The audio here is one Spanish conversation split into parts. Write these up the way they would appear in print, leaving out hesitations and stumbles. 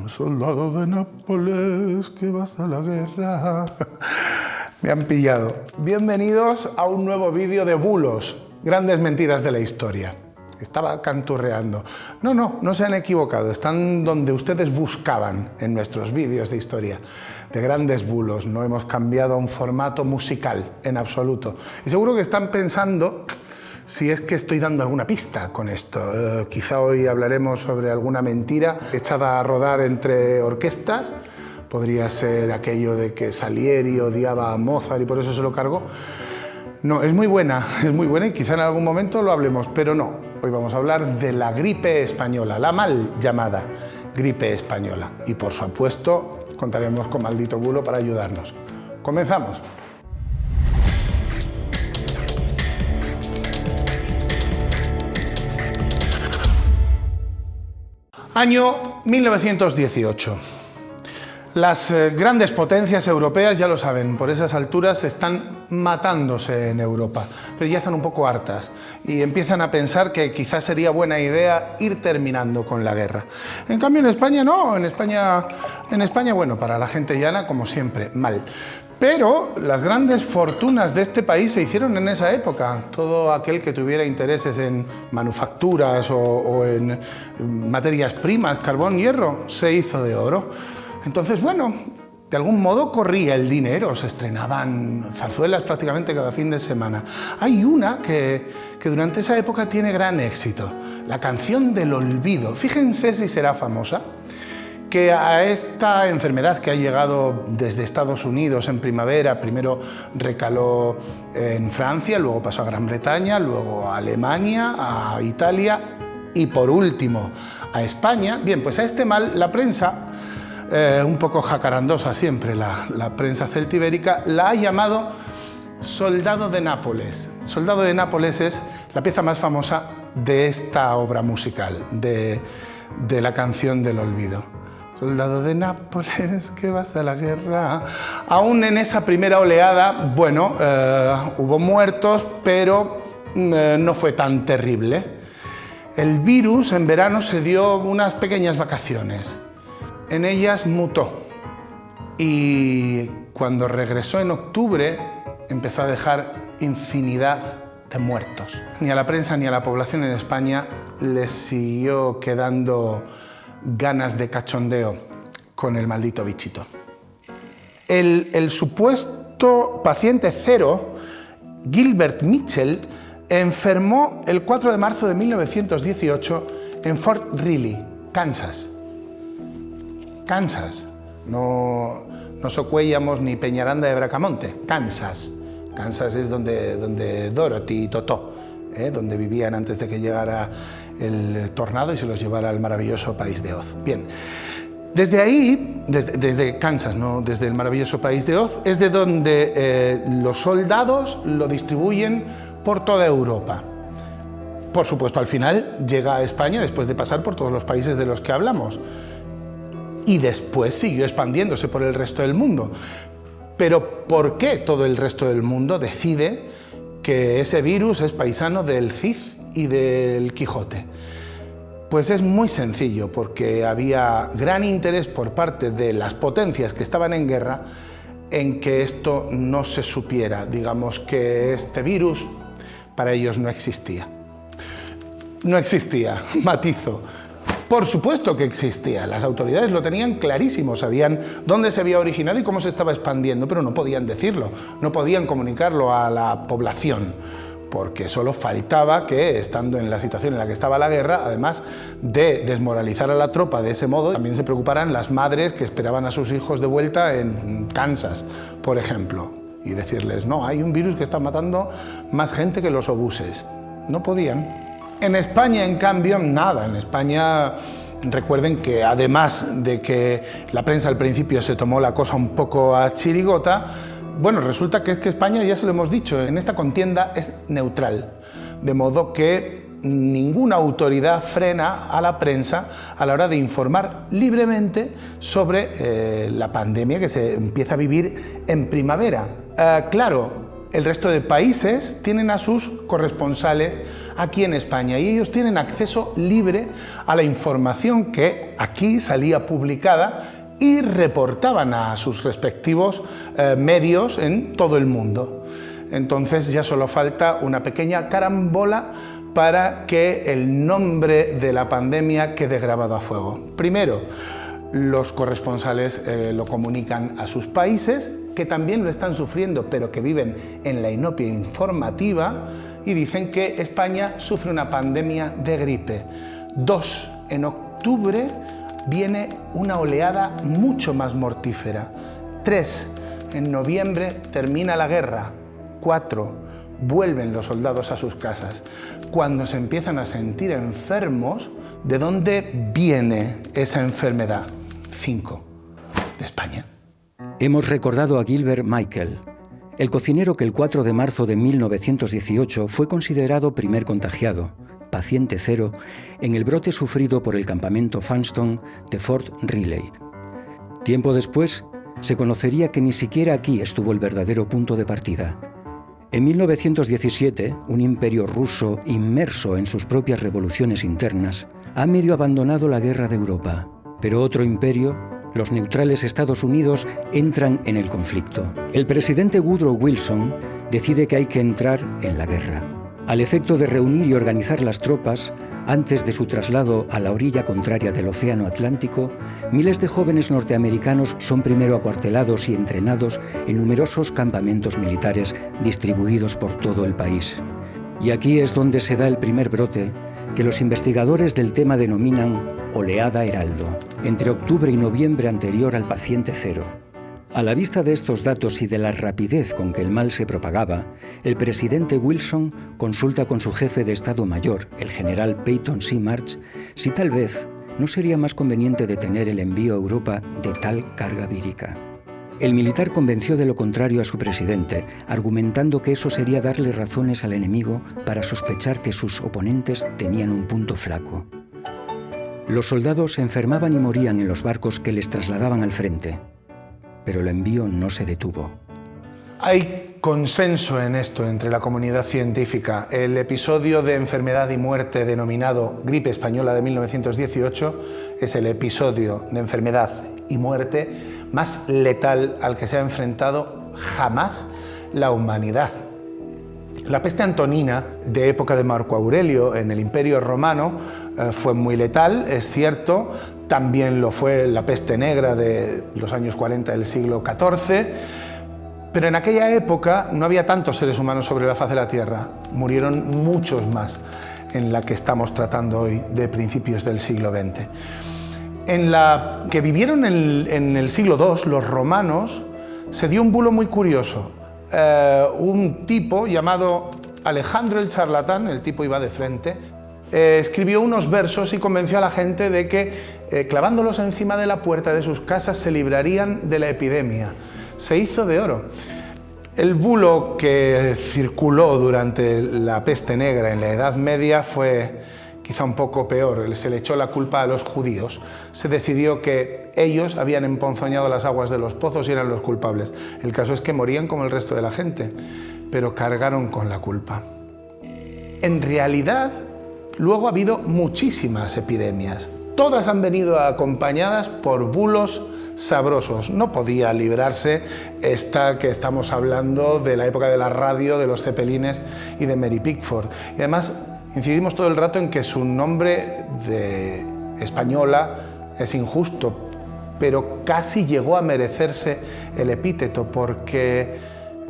Soldado de Nápoles, que vas a la guerra. Me han pillado. Bienvenidos a un nuevo vídeo de bulos, grandes mentiras de la historia. Estaba canturreando. No se han equivocado. Están donde ustedes buscaban en nuestros vídeos de historia. De grandes bulos. No hemos cambiado a un formato musical en absoluto. Y seguro que están pensando si es que estoy dando alguna pista con esto. Quizá hoy hablaremos sobre alguna mentira echada a rodar entre orquestas. Podría ser aquello de que Salieri odiaba a Mozart y por eso se lo cargó. No, es muy buena y quizá en algún momento lo hablemos, pero no. Hoy vamos a hablar de la gripe española, la mal llamada gripe española. Y por supuesto, contaremos con Maldito Bulo para ayudarnos. ¡Comenzamos! Año 1918. Las grandes potencias europeas, ya lo saben, por esas alturas están matándose en Europa, pero ya están un poco hartas y empiezan a pensar que quizás sería buena idea ir terminando con la guerra. En cambio en España no, en España bueno, para la gente llana como siempre, mal. Pero las grandes fortunas de este país se hicieron en esa época. Todo aquel que tuviera intereses en manufacturas o en materias primas, carbón, hierro, se hizo de oro. Entonces, bueno, de algún modo corría el dinero, se estrenaban zarzuelas prácticamente cada fin de semana. Hay una que durante esa época tiene gran éxito, la canción del olvido. Fíjense si será famosa, que a esta enfermedad que ha llegado desde Estados Unidos en primavera, primero recaló en Francia, luego pasó a Gran Bretaña, luego a Alemania, a Italia y por último a España. Bien, pues a este mal la prensa, un poco jacarandosa siempre, la prensa celtibérica, la ha llamado Soldado de Nápoles. Soldado de Nápoles es la pieza más famosa de esta obra musical, de la canción del olvido. Soldado de Nápoles, que vas a la guerra. Aún en esa primera oleada, bueno, hubo muertos, pero no fue tan terrible. El virus en verano se dio unas pequeñas vacaciones. En ellas mutó y cuando regresó en octubre empezó a dejar infinidad de muertos. Ni a la prensa ni a la población en España les siguió quedando ganas de cachondeo con el maldito bichito. El supuesto paciente cero, Gilbert Mitchell, enfermó el 4 de marzo de 1918 en Fort Riley, Kansas. Kansas, no Socuéllamos ni Peñaranda de Bracamonte, Kansas. Kansas es donde Dorothy y Totó, donde vivían antes de que llegara el tornado y se los llevara al maravilloso país de Oz. Bien, desde ahí, desde Kansas, no desde el maravilloso país de Oz, es de donde los soldados lo distribuyen por toda Europa. Por supuesto, al final llega a España después de pasar por todos los países de los que hablamos. Y después siguió expandiéndose por el resto del mundo. Pero ¿por qué todo el resto del mundo decide que ese virus es paisano del Cid y del Quijote? Pues es muy sencillo, porque había gran interés por parte de las potencias que estaban en guerra en que esto no se supiera. Digamos que este virus para ellos no existía. No existía, matizo. Por supuesto que existía, las autoridades lo tenían clarísimo, sabían dónde se había originado y cómo se estaba expandiendo, pero no podían decirlo, no podían comunicarlo a la población, porque solo faltaba que, estando en la situación en la que estaba la guerra, además de desmoralizar a la tropa de ese modo, también se preocuparan las madres que esperaban a sus hijos de vuelta en Kansas, por ejemplo, y decirles, no, hay un virus que está matando más gente que los obuses. No podían. En España, en cambio, nada. En España, recuerden que además de que la prensa al principio se tomó la cosa un poco a chirigota, bueno, resulta que es que España, ya se lo hemos dicho, en esta contienda es neutral. De modo que ninguna autoridad frena a la prensa a la hora de informar libremente sobre la pandemia que se empieza a vivir en primavera. Claro, el resto de países tienen a sus corresponsales aquí en España y ellos tienen acceso libre a la información que aquí salía publicada y reportaban a sus respectivos medios en todo el mundo. Entonces ya solo falta una pequeña carambola para que el nombre de la pandemia quede grabado a fuego. Primero, los corresponsales lo comunican a sus países, que también lo están sufriendo, pero que viven en la inopia informativa, y dicen que España sufre una pandemia de gripe. 2, en octubre viene una oleada mucho más mortífera. 3, en noviembre termina la guerra. 4, vuelven los soldados a sus casas. Cuando se empiezan a sentir enfermos, ¿de dónde viene esa enfermedad? 5, de España. Hemos recordado a Gilbert Michael, el cocinero que el 4 de marzo de 1918 fue considerado primer contagiado, paciente cero, en el brote sufrido por el campamento Funston de Fort Riley. Tiempo después, se conocería que ni siquiera aquí estuvo el verdadero punto de partida. En 1917, un imperio ruso inmerso en sus propias revoluciones internas ha medio abandonado la guerra de Europa, pero otro imperio, los neutrales Estados Unidos, entran en el conflicto. El presidente Woodrow Wilson decide que hay que entrar en la guerra. Al efecto de reunir y organizar las tropas, antes de su traslado a la orilla contraria del Océano Atlántico, miles de jóvenes norteamericanos son primero acuartelados y entrenados en numerosos campamentos militares distribuidos por todo el país. Y aquí es donde se da el primer brote que los investigadores del tema denominan oleada Heraldo, entre octubre y noviembre anterior al paciente cero. A la vista de estos datos y de la rapidez con que el mal se propagaba, el presidente Wilson consulta con su jefe de Estado Mayor, el general Peyton C. March, si tal vez no sería más conveniente detener el envío a Europa de tal carga vírica. El militar convenció de lo contrario a su presidente, argumentando que eso sería darle razones al enemigo para sospechar que sus oponentes tenían un punto flaco. Los soldados se enfermaban y morían en los barcos que les trasladaban al frente, pero el envío no se detuvo. Hay consenso en esto entre la comunidad científica. El episodio de enfermedad y muerte denominado gripe española de 1918 es el episodio de enfermedad y muerte más letal al que se ha enfrentado jamás la humanidad. La peste antonina de época de Marco Aurelio en el Imperio Romano fue muy letal, es cierto. También lo fue la peste negra de los años 40 del siglo XIV, pero en aquella época no había tantos seres humanos sobre la faz de la Tierra. Murieron muchos más en la que estamos tratando hoy, de principios del siglo XX. En la que vivieron en el siglo II, los romanos, se dio un bulo muy curioso. Un tipo llamado Alejandro el Charlatán, el tipo iba de frente, escribió unos versos y convenció a la gente de que clavándolos encima de la puerta de sus casas se librarían de la epidemia. Se hizo de oro. El bulo que circuló durante la peste negra en la Edad Media fue quizá un poco peor. Se le echó la culpa a los judíos. Se decidió que ellos habían emponzoñado las aguas de los pozos y eran los culpables. El caso es que morían como el resto de la gente, pero cargaron con la culpa. En realidad, luego ha habido muchísimas epidemias. Todas han venido acompañadas por bulos sabrosos. No podía librarse esta que estamos hablando de la época de la radio, de los cepelines y de Mary Pickford. Y además incidimos todo el rato en que su nombre de española es injusto, pero casi llegó a merecerse el epíteto porque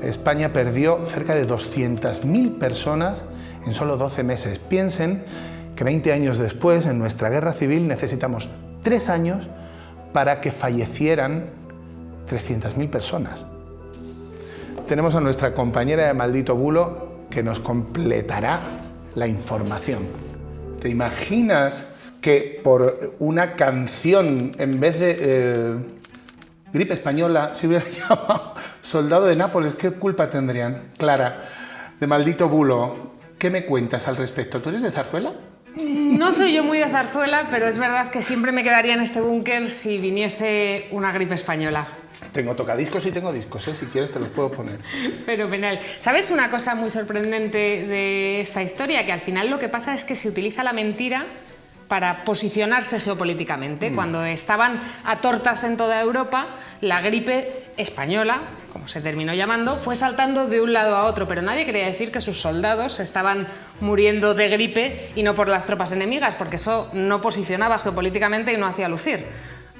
España perdió cerca de 200.000 personas en solo 12 meses. Piensen que 20 años después, en nuestra guerra civil, necesitamos 3 años para que fallecieran 300.000 personas. Tenemos a nuestra compañera de Maldito Bulo que nos completará la información. ¿Te imaginas que por una canción, en vez de gripe española, se hubiera llamado Soldado de Nápoles? ¿Qué culpa tendrían? Clara, de Maldito Bulo, ¿qué me cuentas al respecto? ¿Tú eres de Zarzuela? No soy yo muy de zarzuela, pero es verdad que siempre me quedaría en este búnker si viniese una gripe española. Tengo tocadiscos y tengo discos, ¿eh? Si quieres te los puedo poner. Fenomenal. ¿Sabes una cosa muy sorprendente de esta historia? Que al final lo que pasa es que se utiliza la mentira para posicionarse geopolíticamente. Cuando estaban a tortas en toda Europa, la gripe española, como se terminó llamando, fue saltando de un lado a otro, pero nadie quería decir que sus soldados estaban muriendo de gripe y no por las tropas enemigas, porque eso no posicionaba geopolíticamente y no hacía lucir.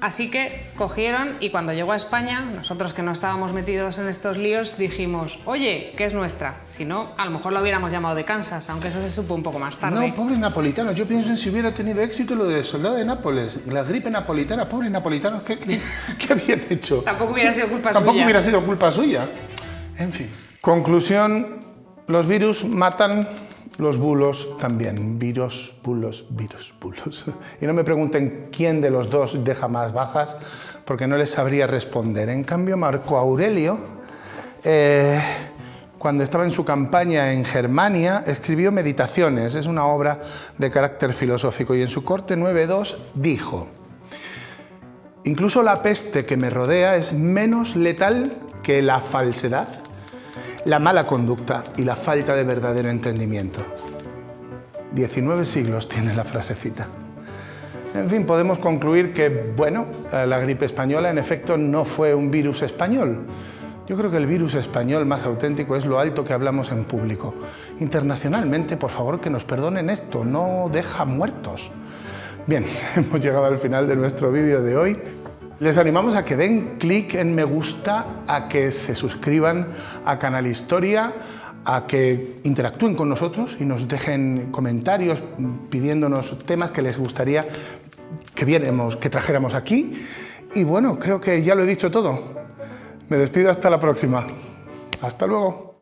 Así que cogieron y cuando llegó a España, nosotros que no estábamos metidos en estos líos, dijimos, oye, que es nuestra. Si no, a lo mejor lo hubiéramos llamado de Kansas, aunque eso se supo un poco más tarde. No, pobres napolitanos. Yo pienso en si hubiera tenido éxito lo de soldado de Nápoles. La gripe napolitana, pobres napolitanos, ¿qué habían hecho? Tampoco hubiera sido culpa suya. Tampoco hubiera sido culpa suya. En fin. Conclusión, los virus matan, los bulos también. Virus, bulos, virus, bulos. Y no me pregunten quién de los dos deja más bajas, porque no les sabría responder. En cambio, Marco Aurelio, cuando estaba en su campaña en Germania, escribió Meditaciones. Es una obra de carácter filosófico. Y en su corte 9.2 dijo: incluso la peste que me rodea es menos letal que la falsedad, la mala conducta y la falta de verdadero entendimiento. 19 siglos tiene la frasecita. En fin, podemos concluir que, bueno, la gripe española en efecto no fue un virus español. Yo creo que el virus español más auténtico es lo alto que hablamos en público. Internacionalmente, por favor, que nos perdonen esto, no deja muertos. Bien, hemos llegado al final de nuestro vídeo de hoy. Les animamos a que den clic en me gusta, a que se suscriban a Canal Historia, a que interactúen con nosotros y nos dejen comentarios pidiéndonos temas que les gustaría que trajéramos aquí. Y bueno, creo que ya lo he dicho todo. Me despido hasta la próxima. Hasta luego.